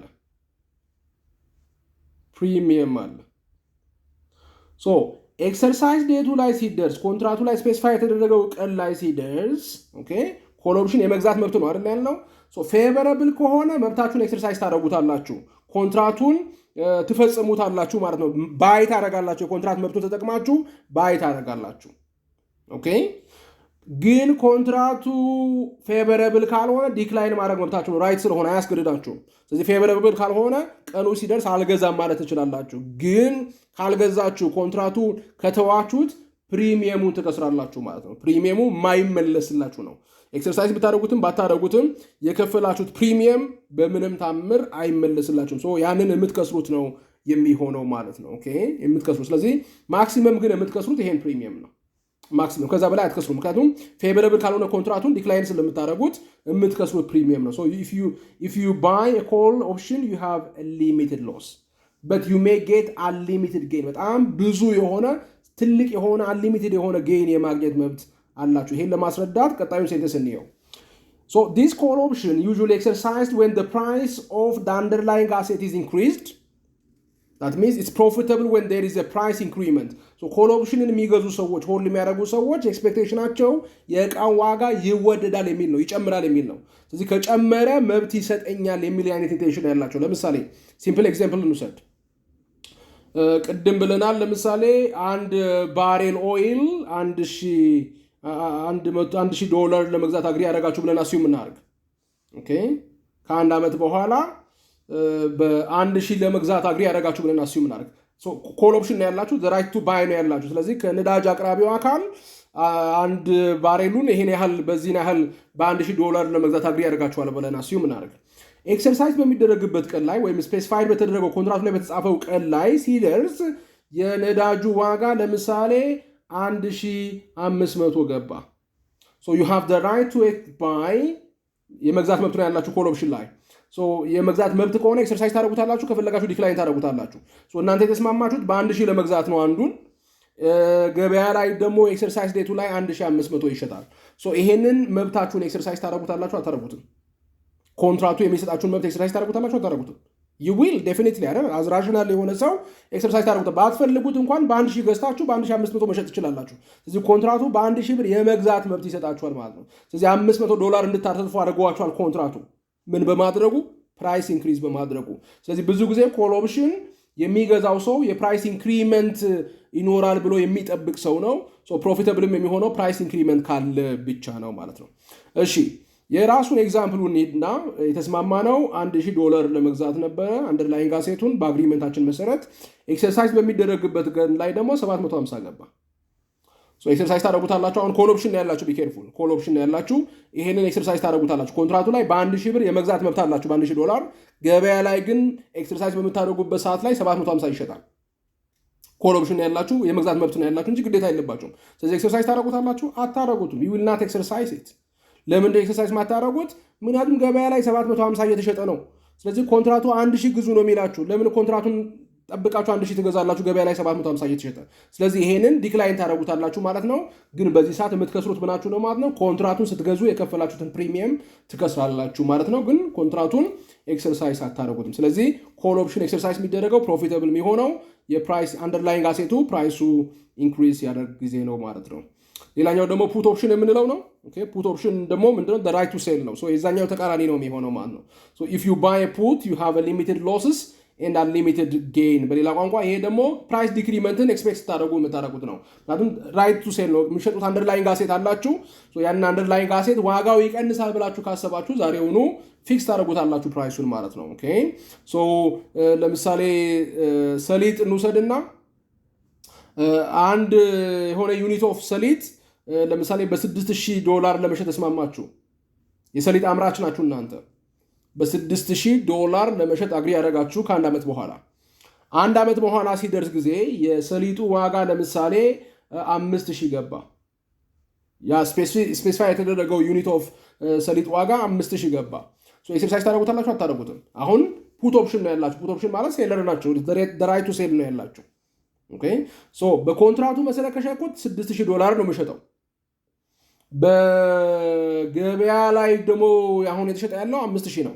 so exercise ዴቱ ላይ ሲደርስ ኮንትራቱ ላይ ስፔሲፋይ የተደረገው ቀን ላይ ሲደርስ ኦኬ ኮል ኦፕሽን የመግዛት መብት ነው አይደል ያለው so favorable ከሆነ መብታችሁን ኤክሰርሳይዝ ታደርጉታላችሁ ኮንትራቱን ትፈጽሙታላችሁ ማለት ነው ባይ ታደርጋላችሁ የኮንትራት መብቱን ተጠቅማችሁ ባይ ታደርጋላችሁ ኦኬ ግን ኮንትራቱ ፌቨረብል ካልሆነ ዲክላይን ማድረግ መብታችሁ ነው ራይት ስለሆነ አያስገድዳችሁም ስለዚህ ፌቨረብል ካልሆነ ቀኑ ሲደርስ አልገዛም ማለት ትችላላችሁ ግን ካልገዛችሁ ኮንትራቱ ከተዋችሁት ፕሪሚየሙን ትከስራላችሁ ማለት ነው ፕሪሚየሙ ማይመለስላችሁ ነው ኤክሰርሳይዝ ብታደርጉትም ባታደርጉትም የከፈላችሁት ፕሪሚየም በምንም ታምር አይመለስላችሁም ሶ ያንን የምትከስሩት ነው የሚሆነው ማለት ነው ኦኬ የምትከስሩት ስለዚህ ማክሲመም ግን የምትከስሩት ይሄን ፕሪሚየም ነው ማክሲመም ከዛ በላይ አትከስሩም ምክንያቱም ፌቨረብል ካልሆነ ኮንትራቱን ዲክላይን ስለምታደርጉት የምትከስሩት ፕሪሚየም ነው so if you buy a call option you have a limited loss but you may get unlimited gain በጣም ብዙ የሆነ ትልቅ የሆነ unlimited የሆነ gain የማግኘት መብት አላችሁ ይሄን ለማስረዳት ቀጣዩን ሴንተንስ እንየው So this call option usually exercised when the price of the underlying asset is increased. That means it's profitable when there is a price increment. So call option የሚገዙ ሰዎች ሆልድ የሚያደርጉ ሰዎች ኤክስፔክቴሽናቸው የእቃው ዋጋ ይወደዳል የሚል ነው፣ ይጨምራል የሚል ነው። ስለዚህ ከጨመረ መብት ይሰጠኛል የሚል አይነት ኢንቴንሽን ያላቸው። ለምሳሌ ሲምፕል ኤግዛምፕል እንውሰድ። ቅድም ብለናል። ለምሳሌ አንድ ባሬል ኦይል $1,000 ለመግዛት አግሪ ያደረጋችሁ ብለን አስዩም እናደርግ። ኦኬ ከአንድ ዓመት በኋላ በ1,000 ለመግዛት አግሪ ያደረጋችሁ ብለን አስዩም እናደርግ። ኮል ኦፕሽን ነው ያላችሁ፣ ዘ ራይት ቱ ባይ ነው ያላችሁ። ስለዚህ ከነዳጅ አቅራቢው አካል አንድ ባሬሉን ይሄን ያህል በዚህን ያህል $1,000 ለመግዛት አግሪ ያደረጋችኋል ብለን አስዩም እናደርግ። ኤክሰርሳይዝ በሚደረግበት ቀን ላይ ወይም ስፔሲፋይድ በተደረገው ኮንትራክቱ ላይ በተጻፈው ቀን ላይ ሲደርስ የነዳጁ ዋጋ ለምሳሌ 1,500 ገባ። so you have the right to buy የመግዛት መብት ነው ያላችሁ ኮል ኦፕሽን ላይ። የመግዛት መብት ከሆነ ኤክሰርሳይዝ ታደርጉታላችሁ፣ ከፈለጋችሁ ዲክላይን ታደርጉታላችሁ። እናንተ የተስማማችሁት በ1,000 ለመግዛት ነው አንዱን፣ ገበያ ላይ ደግሞ ኤክሰርሳይዝ ዴቱ ላይ 1,500 ይሸጣል። ይሄንን መብታችሁን ኤክሰርሳይዝ ታደርጉታላችሁ አታደርጉትም? ኮንትራክቱ የሚሰጣችሁን መብት ኤክሰርሳይዝ ታደርጉታላችሁ አታደርጉትም? you will definitely አይደል? አዝ ራሽናል የሆነ ሰው ኤክሰርሳይዝ ታደርጉታል። ባትፈልጉት እንኳን በ1,000 ገዝታችሁ በ1,500 መሸጥ ትችላላችሁ። ስለዚህ ኮንትራክቱ በ1,000 ብር የመግዛት መብት ይሰጣችኋል ማለት ነው። ስለዚህ $500 እንድታተርፉ አድርጓችኋል ኮንትራክቱ ምን በማድረጉ? ፕራይስ ኢንክሪዝ በማድረጉ። ስለዚህ ብዙ ጊዜ ኮል ኦፕሽን የሚገዛው ሰው የፕራይስ ኢንክሪመንት ይኖራል ብሎ የሚጠብቅ ሰው ነው። ፕሮፊታብልም የሚሆነው ፕራይስ ኢንክሪመንት ካለ ብቻ ነው ማለት ነው። እሺ የራሱን ኤግዛምፕሉን እንሂድና የተስማማነው $1,000 ለመግዛት ነበረ አንደርላይንግ አሴቱን በአግሪመንታችን መሰረት። ኤክሰርሳይዝ በሚደረግበት ቀን ላይ ደግሞ 750 ገባ። ኤክሰርሳይዝ ታደርጉታላችሁ። አሁን ኮል ኦፕሽን ነው ያላችሁ፣ ቢኬርፉል ኮል ኦፕሽን ነው ያላችሁ። ይሄንን ኤክሰርሳይዝ ታደርጉታላችሁ። ኮንትራክቱ ላይ በ1,000 ብር የመግዛት መብት አላችሁ $1,000። ገበያ ላይ ግን ኤክሰርሳይዝ በምታደርጉበት ሰዓት ላይ 750 ይሸጣል። ኮል ኦፕሽን ነው ያላችሁ፣ የመግዛት መብት ነው ያላችሁ እንጂ ግዴታ የለባችሁም። ስለዚህ ኤክሰርሳይዝ ታደርጉታላችሁ አታደርጉትም? you will not exercise it። ለምን ኤክሰርሳይዝ ማታደርጉት? ምክንያቱም ገበያ ላይ 750 እየተሸጠ ነው። ስለዚህ ኮንትራክቱ 1,000 ግዙ ነው የሚላችሁ። ለምን ኮንትራክቱን ጠብቃችሁ 1,000 ትገዛላችሁ ገበያ ላይ 750 እየተሸጠ? ስለዚህ ይሄንን ዲክላይን ታደርጉታላችሁ ማለት ነው። ግን በዚህ ሰዓት የምትከስሩት ምናችሁ ነው ማለት ነው? ኮንትራክቱን ስትገዙ የከፈላችሁትን ፕሪሚየም ትከስራላችሁ ማለት ነው። ግን ኮንትራክቱን ኤክሰርሳይዝ አታደርጉትም። ስለዚህ ኮል ኦፕሽን ኤክሰርሳይዝ የሚደረገው ፕሮፊታብል የሚሆነው የፕራይስ አንደርላይንግ አሴቱ ፕራይሱ ኢንክሪዝ ያደርግ ጊዜ ነው ማለት ነው። ሌላኛው ደግሞ ፑት ኦፕሽን የምንለው ነው። ፑት ኦፕሽን ደግሞ ምንድነው? the right to sell ነው። የዛኛው ተቃራኒ ነው የሚሆነው ማለት ነው። if you buy a put you have a limited losses and unlimited gain። በሌላ ቋንቋ ይሄ ደግሞ ፕራይስ ዲክሪመንትን ኤክስፔክት ስታደርጉ የምታደርጉት ነው። ምክንያቱም ራይት ቱ ሴል ነው የሚሸጡት። አንደርላይንግ አሴት አላችሁ። ያንን አንደርላይንግ አሴት ዋጋው ይቀንሳል ብላችሁ ካሰባችሁ ዛሬውኑ ፊክስ ታደርጉታላችሁ ፕራይሱን ማለት ነው። ኦኬ ለምሳሌ ሰሊጥ እንውሰድና አንድ የሆነ ዩኒት ኦፍ ሰሊጥ ለምሳሌ $6,000 ለመሸጥ ተስማማችሁ። የሰሊጥ አምራች ናችሁ እናንተ። $6,000 ለመሸጥ አግሪ ያደረጋችሁ ከአንድ ዓመት በኋላ። አንድ ዓመት በኋላ ሲደርስ ጊዜ የሰሊጡ ዋጋ ለምሳሌ 5,000 ገባ። ያ ስፔሲፋይ የተደረገው ዩኒት ኦፍ ሰሊጥ ዋጋ 5,000 ገባ። ኤክሰርሳይዝ ታደርጉታላችሁ አታደርጉትም? አሁን ፑት ኦፕሽን ነው ያላችሁ። ፑት ኦፕሽን ማለት ሴለር ናቸው። ራይት ቱ ሴል ነው ያላችሁ። በኮንትራቱ መሰረት ከሸጥኩት $6,000 ነው የምሸጠው። በገበያ ላይ ደግሞ አሁን የተሸጠ ያለው 5,000 ነው።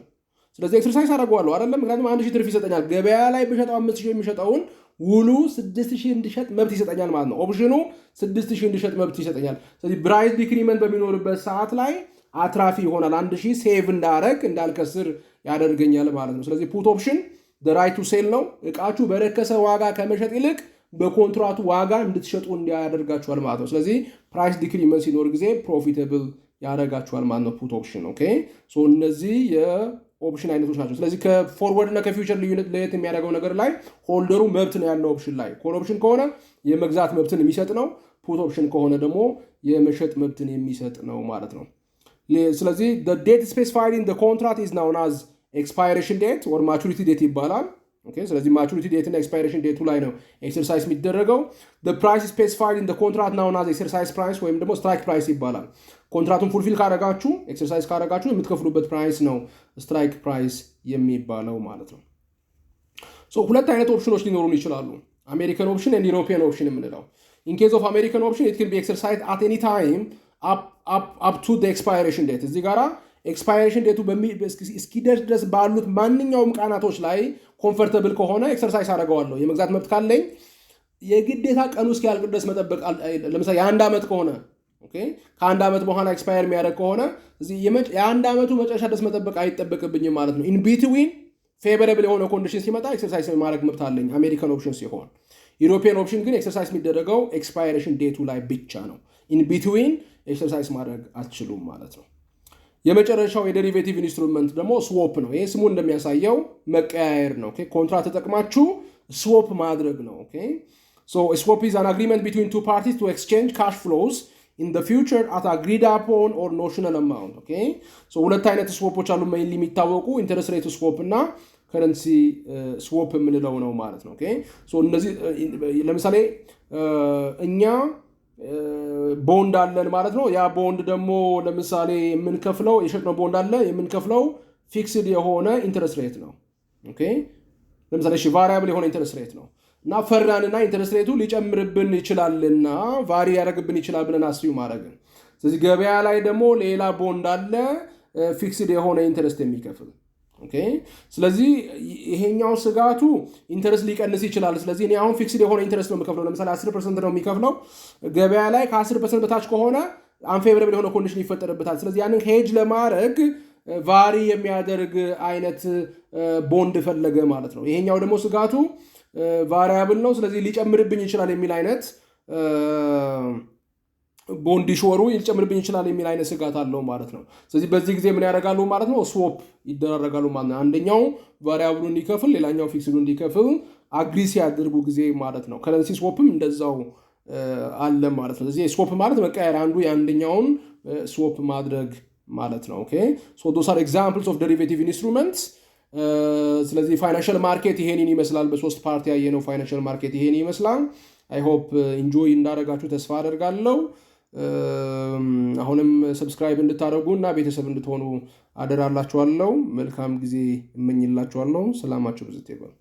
ስለዚህ ኤክሰርሳይዝ አደርገዋለሁ አይደለም? ምክንያቱም 1,000 ትርፍ ይሰጠኛል። ገበያ ላይ በሸጠው 5,000 የሚሸጠውን ውሉ 6,000 እንዲሸጥ መብት ይሰጠኛል ማለት ነው። ኦፕሽኑ 6,000 እንዲሸጥ መብት ይሰጠኛል። ስለዚህ ፕራይስ ዲክሪመንት በሚኖርበት ሰዓት ላይ አትራፊ ይሆናል። 1,000 ሴቭ እንዳረግ እንዳልከስር ያደርገኛል ማለት ነው። ስለዚህ ፑት ኦፕሽን ራይት ቱ ሴል ነው። እቃችሁ በረከሰ ዋጋ ከመሸጥ ይልቅ በኮንትራቱ ዋጋ እንድትሸጡ እንዲያደርጋችኋል ማለት ነው። ስለዚህ ፕራይስ ዲክሪመንት ሲኖር ጊዜ ፕሮፊታብል ያደርጋችኋል ማለት ነው ፑት ኦፕሽን። ኦኬ እነዚህ የኦፕሽን አይነቶች ናቸው። ስለዚህ ከፎርወርድ እና ከፊውቸር ልዩነት ለየት የሚያደርገው ነገር ላይ ሆልደሩ መብት ነው ያለው ኦፕሽን ላይ። ኮል ኦፕሽን ከሆነ የመግዛት መብትን የሚሰጥ ነው። ፑት ኦፕሽን ከሆነ ደግሞ የመሸጥ መብትን የሚሰጥ ነው ማለት ነው። ስለዚህ the date specified in the contract is known as expiration date or maturity date ይባላል። ስለዚህ ማቹሪቲ ዴት እና ኤክስፓይሬሽን ዴቱ ላይ ነው ኤክሰርሳይዝ የሚደረገው። the price specified in the contract known as exercise price ወይም ደግሞ ስትራይክ ፕራይስ ይባላል። ኮንትራክቱን ፉልፊል ካረጋችሁ ኤክሰርሳይዝ ካረጋችሁ የምትከፍሉበት ፕራይስ ነው ስትራይክ ፕራይስ የሚባለው ማለት ነው። ሁለት አይነት ኦፕሽኖች ሊኖሩን ይችላሉ። አሜሪካን ኦፕሽን እና ዩሮፒያን ኦፕሽን የምንለው። in case of American option it can be exercised at any time up to the expiration date። እዚህ ጋራ ኤክስፓይሬሽን ዴቱ እስኪደርስ ድረስ ባሉት ማንኛውም ቀናቶች ላይ ኮምፈርተብል ከሆነ ኤክሰርሳይዝ አደርገዋለሁ። የመግዛት መብት ካለኝ የግዴታ ቀኑ እስኪያልቅ ድረስ መጠበቅ ለምሳሌ የአንድ ዓመት ከሆነ ከአንድ ዓመት በኋላ ኤክስፓየር የሚያደርግ ከሆነ የአንድ ዓመቱ መጨረሻ ድረስ መጠበቅ አይጠበቅብኝም ማለት ነው። ኢን ቢትዊን ፌቨረብል የሆነ ኮንዲሽን ሲመጣ ኤክሰርሳይዝ ማድረግ መብት አለኝ አሜሪካን ኦፕሽን ሲሆን። ዩሮፒያን ኦፕሽን ግን ኤክሰርሳይዝ የሚደረገው ኤክስፓይሬሽን ዴቱ ላይ ብቻ ነው። ኢን ቢትዊን ኤክሰርሳይዝ ማድረግ አትችሉም ማለት ነው። የመጨረሻው የዴሪቬቲቭ ኢንስትሩመንት ደግሞ ስዎፕ ነው። ይህ ስሙ እንደሚያሳየው መቀያየር ነው። ኮንትራት ተጠቅማችሁ ስዎፕ ማድረግ ነው። So a swap is an agreement between two parties to exchange cash flows in the future at agreed upon or notional amount. So ሁለት አይነት ስዎፖች አሉ ሜይንሊ የሚታወቁ ኢንተረስት ሬት ስዎፕ እና ከረንሲ ስዎፕ የምንለው ነው ማለት ነው። So እነዚህ ለምሳሌ እኛ ቦንድ አለን ማለት ነው። ያ ቦንድ ደግሞ ለምሳሌ የምንከፍለው የሸጥነው ቦንድ አለ የምንከፍለው ፊክስድ የሆነ ኢንተረስት ሬት ነው። ለምሳሌ ቫሪያብል የሆነ ኢንተረስት ሬት ነው እና ፈራንና ኢንተረስት ሬቱ ሊጨምርብን ይችላልና ቫሪ ያደርግብን ይችላል ብለን አስዩ ማድረግን። ስለዚህ ገበያ ላይ ደግሞ ሌላ ቦንድ አለ ፊክስድ የሆነ ኢንተረስት የሚከፍል። ስለዚህ ይሄኛው ስጋቱ ኢንተረስት ሊቀንስ ይችላል። ስለዚህ እኔ አሁን ፊክስድ የሆነ ኢንተረስት ነው የምከፍለው ለምሳሌ 10% ነው የሚከፍለው። ገበያ ላይ ከ10% በታች ከሆነ አንፌቨረብል የሆነ ኮንዲሽን ይፈጠርበታል። ስለዚህ ያንን ሄጅ ለማድረግ ቫሪ የሚያደርግ አይነት ቦንድ ፈለገ ማለት ነው። ይሄኛው ደግሞ ስጋቱ ቫሪያብል ነው። ስለዚህ ሊጨምርብኝ ይችላል የሚል አይነት ቦንድ ሾሩ ሊጨምርብኝ ይችላል የሚል አይነት ስጋት አለው ማለት ነው። ስለዚህ በዚህ ጊዜ ምን ያደርጋሉ ማለት ነው? ስዎፕ ይደራረጋሉ ማለት ነው። አንደኛው ቫሪያብሉ እንዲከፍል ሌላኛው ፊክስዱ እንዲከፍል አግሪ ሲያደርጉ ጊዜ ማለት ነው። ከረንሲ ስዎፕም እንደዛው አለ ማለት ነው። ስለዚህ ስዎፕ ማለት መቀየር አንዱ የአንደኛውን ስዎፕ ማድረግ ማለት ነው። so those are examples of derivative instruments። ስለዚህ ፋይናንሻል ማርኬት ይሄንን ይመስላል። በሶስት ፓርቲ ያየነው ፋይናንሻል ማርኬት ይሄን ይመስላል። አይ ሆፕ ኢንጆይ እንዳደረጋችሁ ተስፋ አደርጋለሁ። አሁንም ሰብስክራይብ እንድታደርጉ እና ቤተሰብ እንድትሆኑ አደራላችኋለሁ። መልካም ጊዜ እመኝላችኋለሁ። ሰላማችሁ ብዝት ይበል።